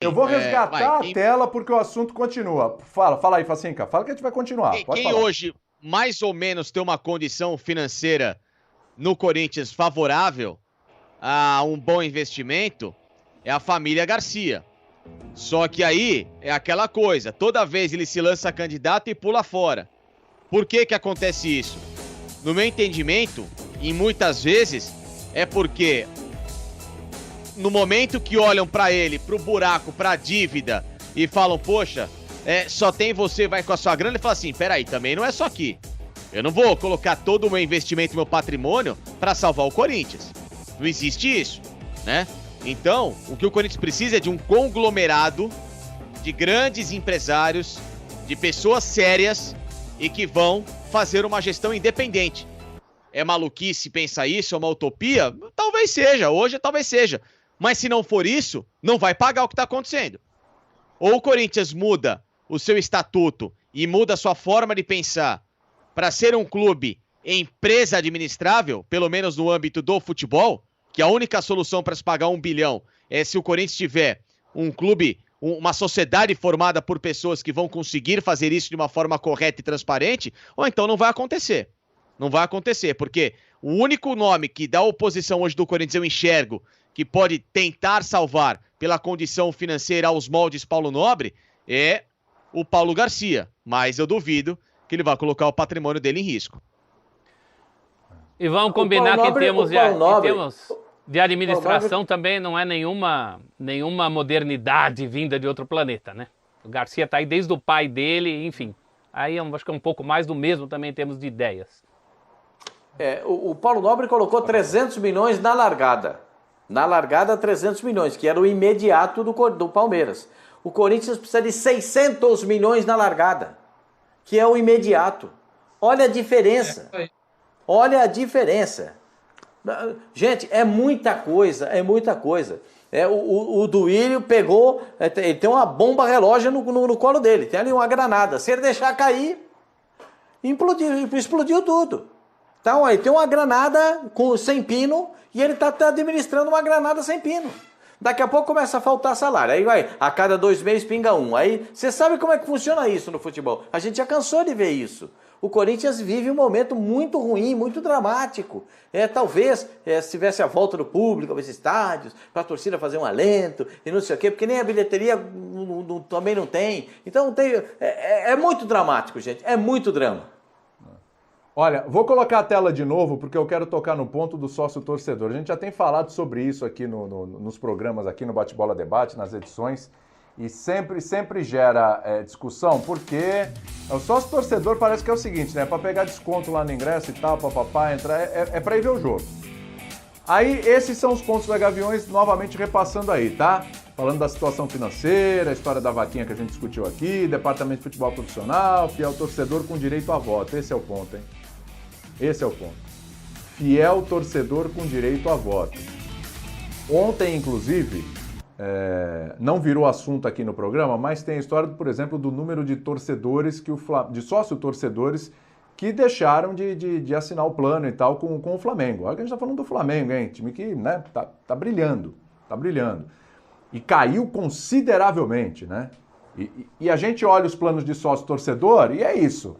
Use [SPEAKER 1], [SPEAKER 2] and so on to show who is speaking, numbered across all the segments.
[SPEAKER 1] Eu vou resgatar a
[SPEAKER 2] Quem,
[SPEAKER 1] tela porque o assunto continua. Fala aí, Facinca. Fala que a gente vai continuar.
[SPEAKER 2] quem,
[SPEAKER 1] Pode
[SPEAKER 2] quem
[SPEAKER 1] falar.
[SPEAKER 2] hoje mais ou menos tem uma condição financeira no Corinthians favorável a um bom investimento é a família Garcia. Só que aí é aquela coisa, toda vez ele se lança candidato e pula fora. Por que que acontece isso? No meu entendimento, e muitas vezes, é porque no momento que olham pra ele, pro buraco, pra dívida e falam, poxa, só tem você, vai com a sua grana, ele fala assim, peraí, também não é só aqui. Eu não vou colocar todo o meu investimento, meu patrimônio pra salvar o Corinthians. Não existe isso, né? Então, o que o Corinthians precisa é de um conglomerado de grandes empresários, de pessoas sérias e que vão fazer uma gestão independente. É maluquice pensar isso? É uma utopia? Talvez seja, hoje talvez seja. Mas se não for isso, não vai pagar o que está acontecendo. Ou o Corinthians muda o seu estatuto e muda a sua forma de pensar para ser um clube empresa administrável, pelo menos no âmbito do futebol, que a única solução para se pagar 1 bilhão é se o Corinthians tiver um clube, uma sociedade formada por pessoas que vão conseguir fazer isso de uma forma correta e transparente, ou então não vai acontecer. Não vai acontecer, porque o único nome que da oposição hoje do Corinthians eu enxergo que pode tentar salvar pela condição financeira aos moldes Paulo Nobre é o Paulo Garcia, mas eu duvido que ele vá colocar o patrimônio dele em risco.
[SPEAKER 3] E vamos combinar que em termos de administração
[SPEAKER 4] Nobre,
[SPEAKER 3] também não é nenhuma modernidade vinda de outro planeta, né? O Garcia tá aí desde o pai dele, enfim. Aí eu acho que é um pouco mais do mesmo também em termos de ideias.
[SPEAKER 4] O Paulo Nobre colocou 300 milhões na largada. Na largada, 300 milhões, que era o imediato do Palmeiras. O Corinthians precisa de 600 milhões na largada, que é o imediato. Olha a diferença. Olha a diferença. Gente, é muita coisa, é muita coisa. O Duílio pegou, ele tem uma bomba relógio no colo dele, tem ali uma granada. Se ele deixar cair, explodiu tudo. Então, aí tem uma granada sem pino e ele está administrando uma granada sem pino. Daqui a pouco começa a faltar salário. Aí vai, a cada 2 meses pinga um. Aí você sabe como é que funciona isso no futebol. A gente já cansou de ver isso. O Corinthians vive um momento muito ruim, muito dramático. Talvez se tivesse a volta do público aos estádios, para a torcida fazer um alento e não sei o quê, porque nem a bilheteria também não tem. Então é muito dramático, gente. É muito drama.
[SPEAKER 1] Olha, vou colocar a tela de novo porque eu quero tocar no ponto do sócio torcedor. A gente já tem falado sobre isso aqui nos programas, aqui no Bate-Bola Debate, nas edições, e sempre gera discussão, porque o sócio torcedor parece que é o seguinte, né? Para pegar desconto lá no ingresso e tal, papapá, entrar, é para ir ver o jogo. Aí, esses são os pontos da Gaviões, novamente repassando aí, tá? Falando da situação financeira, a história da vaquinha que a gente discutiu aqui, departamento de futebol profissional, fiel torcedor com direito a voto. Esse é o ponto, hein? Esse é o ponto. Fiel torcedor com direito a voto. Ontem, inclusive, não virou assunto aqui no programa, mas tem a história, por exemplo, do número de torcedores, de sócio-torcedores que deixaram de assinar o plano e tal com o Flamengo. Olha que a gente tá falando do Flamengo, hein? Time que, né, tá brilhando, tá brilhando. E caiu consideravelmente, né? E a gente olha os planos de sócio-torcedor e é isso.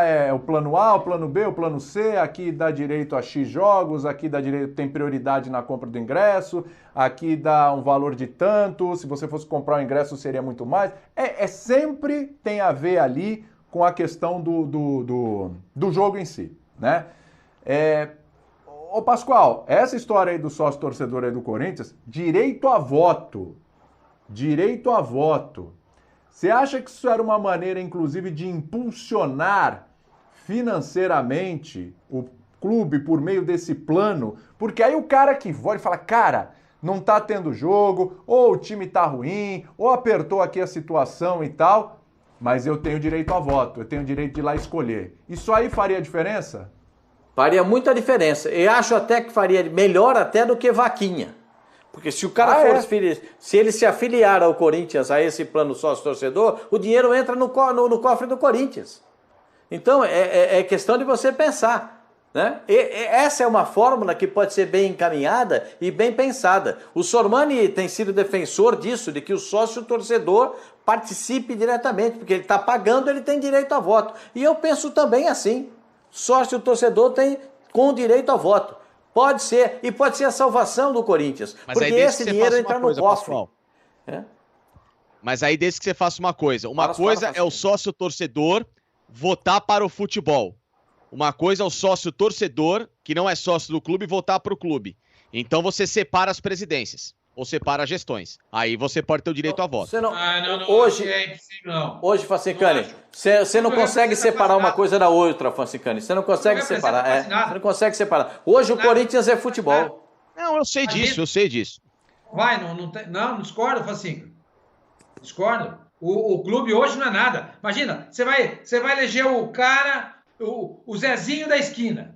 [SPEAKER 1] É o plano A, o plano B, o plano C, aqui dá direito a X jogos, aqui dá direito, tem prioridade na compra do ingresso, aqui dá um valor de tanto, se você fosse comprar o ingresso seria muito mais. Sempre tem a ver ali com a questão do jogo em si, né? Ô Pascoal, essa história aí do sócio torcedor aí do Corinthians, direito a voto, você acha que isso era uma maneira, inclusive, de impulsionar financeiramente o clube por meio desse plano? Porque aí o cara que vota e fala, cara, não tá tendo jogo, ou o time tá ruim, ou apertou aqui a situação e tal, mas eu tenho direito a voto, eu tenho direito de ir lá escolher. Isso aí faria diferença?
[SPEAKER 4] Faria muita diferença. Eu acho até que faria melhor até do que vaquinha. Porque se o cara se ele se afiliar ao Corinthians, a esse plano sócio-torcedor, o dinheiro entra no cofre do Corinthians. Então, é questão de você pensar. Né? Essa é uma fórmula que pode ser bem encaminhada e bem pensada. O Sormani tem sido defensor disso, de que o sócio-torcedor participe diretamente, porque ele está pagando, ele tem direito a voto. E eu penso também assim, sócio-torcedor tem com direito a voto. Pode ser, e pode ser a salvação do Corinthians,
[SPEAKER 2] Mas
[SPEAKER 4] porque esse dinheiro entra no cofre.
[SPEAKER 2] Mas aí desde que você faça uma coisa. Uma coisa é o sócio-torcedor votar para o futebol. Uma coisa é o sócio-torcedor, que não é sócio do clube, votar para o clube. Então você separa as presidências, ou separa as gestões. Aí você pode ter o direito a voto.
[SPEAKER 4] Hoje
[SPEAKER 5] é impossível, não.
[SPEAKER 4] Hoje, Fassicani, você não consegue separar uma coisa da outra, Fassicani. Você não consegue separar. Você não consegue separar. Hoje o Corinthians é futebol.
[SPEAKER 2] Não, eu sei disso, eu sei disso.
[SPEAKER 5] Vai, não discordo, Facinho. Discordo. O clube hoje não é nada. Imagina, você vai eleger o cara, o Zezinho da esquina,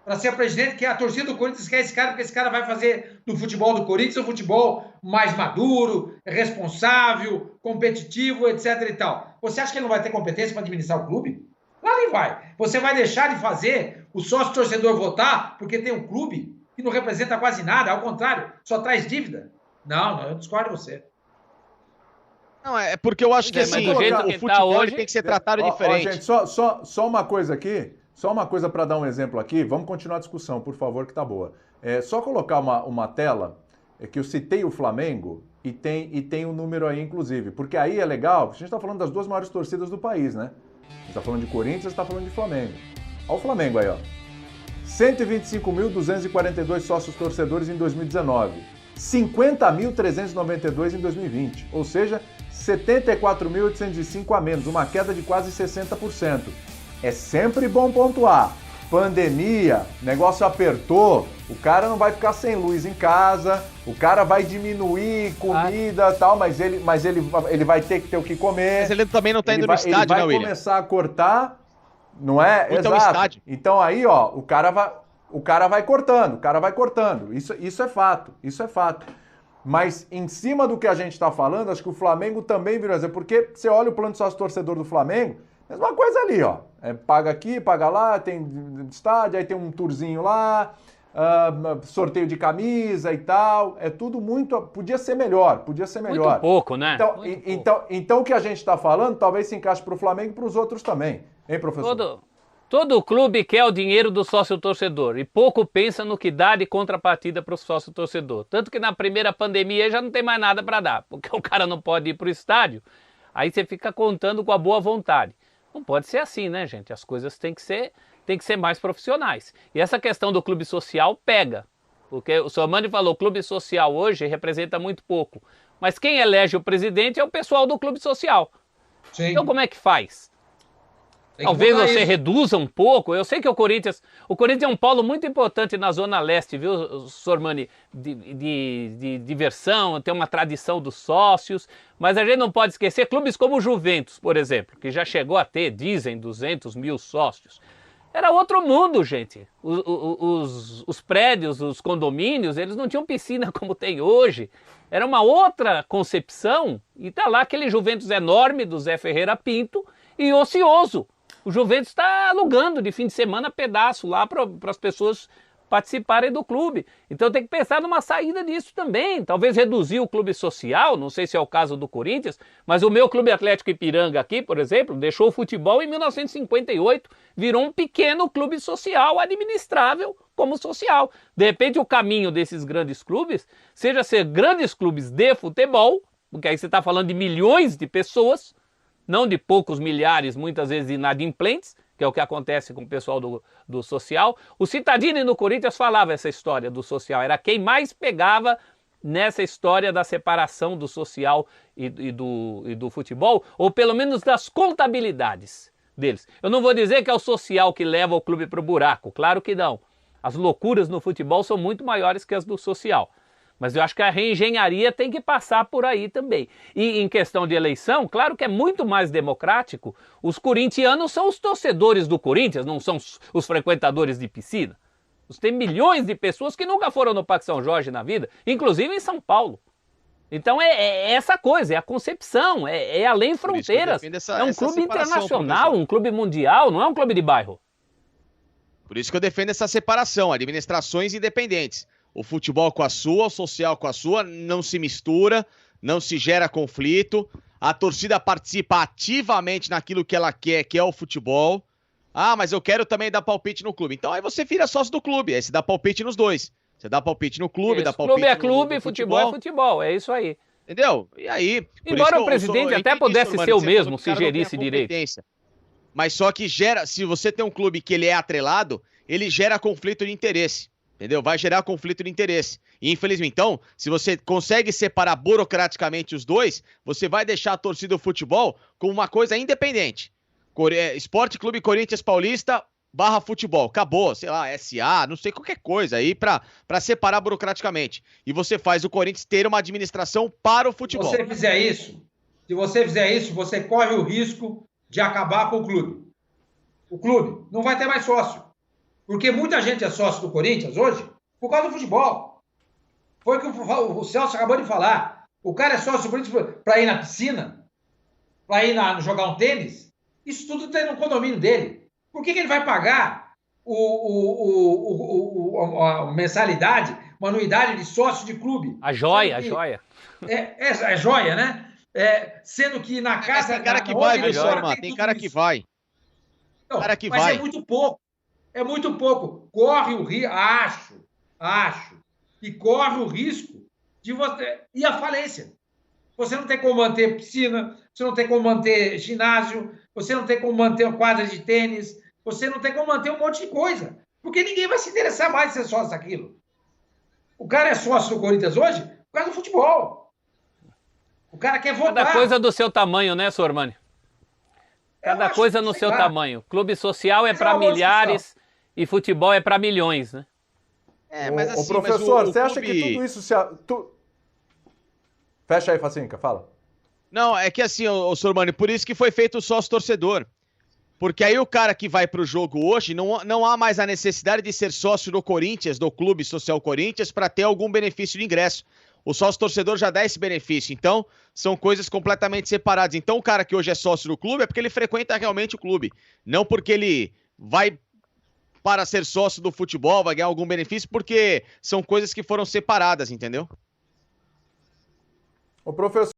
[SPEAKER 5] para ser presidente, que a torcida do Corinthians quer esse cara, porque esse cara vai fazer do futebol do Corinthians um futebol mais maduro, responsável, competitivo, etc. e tal. Você acha que ele não vai ter competência para administrar o clube? Lá nem vai. Você vai deixar de fazer o sócio-torcedor votar porque tem um clube que não representa quase nada, ao contrário, só traz dívida? Não, eu discordo de você.
[SPEAKER 2] Não, é porque eu acho que assim, o futebol hoje tem que ser tratado diferente.
[SPEAKER 1] Gente, só uma coisa aqui, só uma coisa para dar um exemplo aqui, vamos continuar a discussão, por favor, que tá boa. Só colocar uma tela, que eu citei o Flamengo e tem um número aí, inclusive, porque aí é legal, a gente tá falando das duas maiores torcidas do país, né? A gente tá falando de Corinthians, tá falando de Flamengo. Olha o Flamengo aí, ó. 125.242 sócios torcedores em 2019. 50.392 em 2020, ou seja, 74.805 a menos, uma queda de quase 60%. É sempre bom pontuar. Pandemia, negócio apertou, o cara não vai ficar sem luz em casa, o cara vai diminuir comida e tal, mas ele vai ter que ter o que comer.
[SPEAKER 2] Mas ele também não tá indo no estádio, né, William?
[SPEAKER 1] Ele vai começar a cortar, não é?
[SPEAKER 2] Então, exato.
[SPEAKER 1] Então aí, ó, o cara vai cortando, isso é fato, Mas em cima do que a gente está falando, acho que o Flamengo também virou exemplo, porque você olha o plano de sócio-torcedor do Flamengo, mesma coisa ali, ó. Paga aqui, paga lá, tem estádio, aí tem um tourzinho lá, sorteio de camisa e tal, é tudo muito... Podia ser melhor.
[SPEAKER 3] Muito pouco, né?
[SPEAKER 1] Então o que a gente está falando talvez se encaixe para o Flamengo e para os outros também, hein, professor?
[SPEAKER 3] Todo clube quer o dinheiro do sócio-torcedor e pouco pensa no que dá de contrapartida para o sócio-torcedor. Tanto que na primeira pandemia já não tem mais nada para dar, porque o cara não pode ir para o estádio, aí você fica contando com a boa vontade. Não pode ser assim, né, gente? As coisas têm que ser mais profissionais. E essa questão do clube social pega, porque o Sormani falou, o clube social hoje representa muito pouco, mas quem elege o presidente é o pessoal do clube social. Sim. Então como é que faz? Talvez você reduza um pouco. Eu sei que o Corinthians é um polo muito importante na Zona Leste, viu, Sormani? De diversão, tem uma tradição dos sócios, mas a gente não pode esquecer clubes como o Juventus, por exemplo, que já chegou a ter, dizem, 200 mil sócios. Era outro mundo, gente. Os prédios, os condomínios, eles não tinham piscina como tem hoje. Era uma outra concepção. E tá lá aquele Juventus enorme do Zé Ferreira Pinto e ocioso. O Juventus está alugando de fim de semana pedaço lá para as pessoas participarem do clube. Então tem que pensar numa saída disso também. Talvez reduzir o clube social, não sei se é o caso do Corinthians, mas o meu Clube Atlético Ipiranga aqui, por exemplo, deixou o futebol em 1958, virou um pequeno clube social administrável como social. De repente o caminho desses grandes clubes seja ser grandes clubes de futebol, porque aí você está falando de milhões de pessoas, não de poucos milhares, muitas vezes inadimplentes, que é o que acontece com o pessoal do social. O Cittadini no Corinthians falava essa história do social, era quem mais pegava nessa história da separação do social e do futebol, ou pelo menos das contabilidades deles. Eu não vou dizer que é o social que leva o clube para o buraco, claro que não. As loucuras no futebol são muito maiores que as do social. Mas eu acho que a reengenharia tem que passar por aí também. E em questão de eleição, claro que é muito mais democrático. Os corintianos são os torcedores do Corinthians, não são os frequentadores de piscina. Tem milhões de pessoas que nunca foram no Parque São Jorge na vida, inclusive em São Paulo. Então é essa coisa, é a concepção, é além fronteiras. É um clube internacional, um clube mundial, não é um clube de bairro.
[SPEAKER 2] Por isso que eu defendo essa separação, administrações independentes. O futebol com a sua, o social com a sua, não se mistura, não se gera conflito. A torcida participa ativamente naquilo que ela quer, que é o futebol. Ah, mas eu quero também dar palpite no clube. Então aí você vira sócio do clube, aí você dá palpite nos dois. Você dá palpite no clube, dá palpite
[SPEAKER 3] clube é
[SPEAKER 2] no
[SPEAKER 3] clube,
[SPEAKER 2] no
[SPEAKER 3] futebol é futebol, é isso aí.
[SPEAKER 2] Entendeu? E aí...
[SPEAKER 3] Embora o presidente até pudesse ser o mesmo, se gerisse direito.
[SPEAKER 2] Mas só que gera, se você tem um clube que ele é atrelado, ele gera conflito de interesse, entendeu? Vai gerar conflito de interesse. E infelizmente, então, se você consegue separar burocraticamente os dois, você vai deixar a torcida do futebol como uma coisa independente. Esporte Clube Corinthians Paulista / futebol, acabou, sei lá, SA, não sei, qualquer coisa aí pra separar burocraticamente. E você faz o Corinthians ter uma administração para o futebol.
[SPEAKER 5] Se você fizer isso, você corre o risco de acabar com o clube. O clube não vai ter mais sócio. Porque muita gente é sócio do Corinthians hoje por causa do futebol. Foi o que o Celso acabou de falar. O cara é sócio do Corinthians para ir na piscina, para ir jogar um tênis. Isso tudo tem no condomínio dele. Por que ele vai pagar a mensalidade, uma anuidade de sócio de clube?
[SPEAKER 3] A joia.
[SPEAKER 5] É joia, né? Sendo que na casa...
[SPEAKER 2] Tem cara que vai, viu, Sorma? Tem cara que vai.
[SPEAKER 5] Não,
[SPEAKER 2] cara que
[SPEAKER 5] mas
[SPEAKER 2] vai.
[SPEAKER 5] é muito pouco. É muito pouco. Corre o risco, acho, e corre o risco de você ir à falência. Você não tem como manter piscina, você não tem como manter ginásio, você não tem como manter uma quadra de tênis, você não tem como manter um monte de coisa. Porque ninguém vai se interessar mais em ser sócio daquilo. O cara é sócio do Corinthians hoje por causa do futebol. O cara quer votar.
[SPEAKER 3] Cada coisa do seu tamanho, né, Sormani? Cada coisa no seu tamanho. Clube social é para milhares e futebol é para milhões, né?
[SPEAKER 2] Mas assim,
[SPEAKER 1] professor,
[SPEAKER 2] mas
[SPEAKER 1] você acha que tudo isso Fecha aí, Facinca, fala.
[SPEAKER 2] Não, é que assim, ô Sormani, por isso que foi feito o sócio-torcedor. Porque aí o cara que vai pro jogo hoje, não há mais a necessidade de ser sócio do Corinthians, do Clube Social Corinthians, para ter algum benefício de ingresso. O sócio-torcedor já dá esse benefício. Então, são coisas completamente separadas. Então, o cara que hoje é sócio do clube é porque ele frequenta realmente o clube. Não porque ele vai para ser sócio do futebol, vai ganhar algum benefício, porque são coisas que foram separadas, entendeu?
[SPEAKER 1] O professor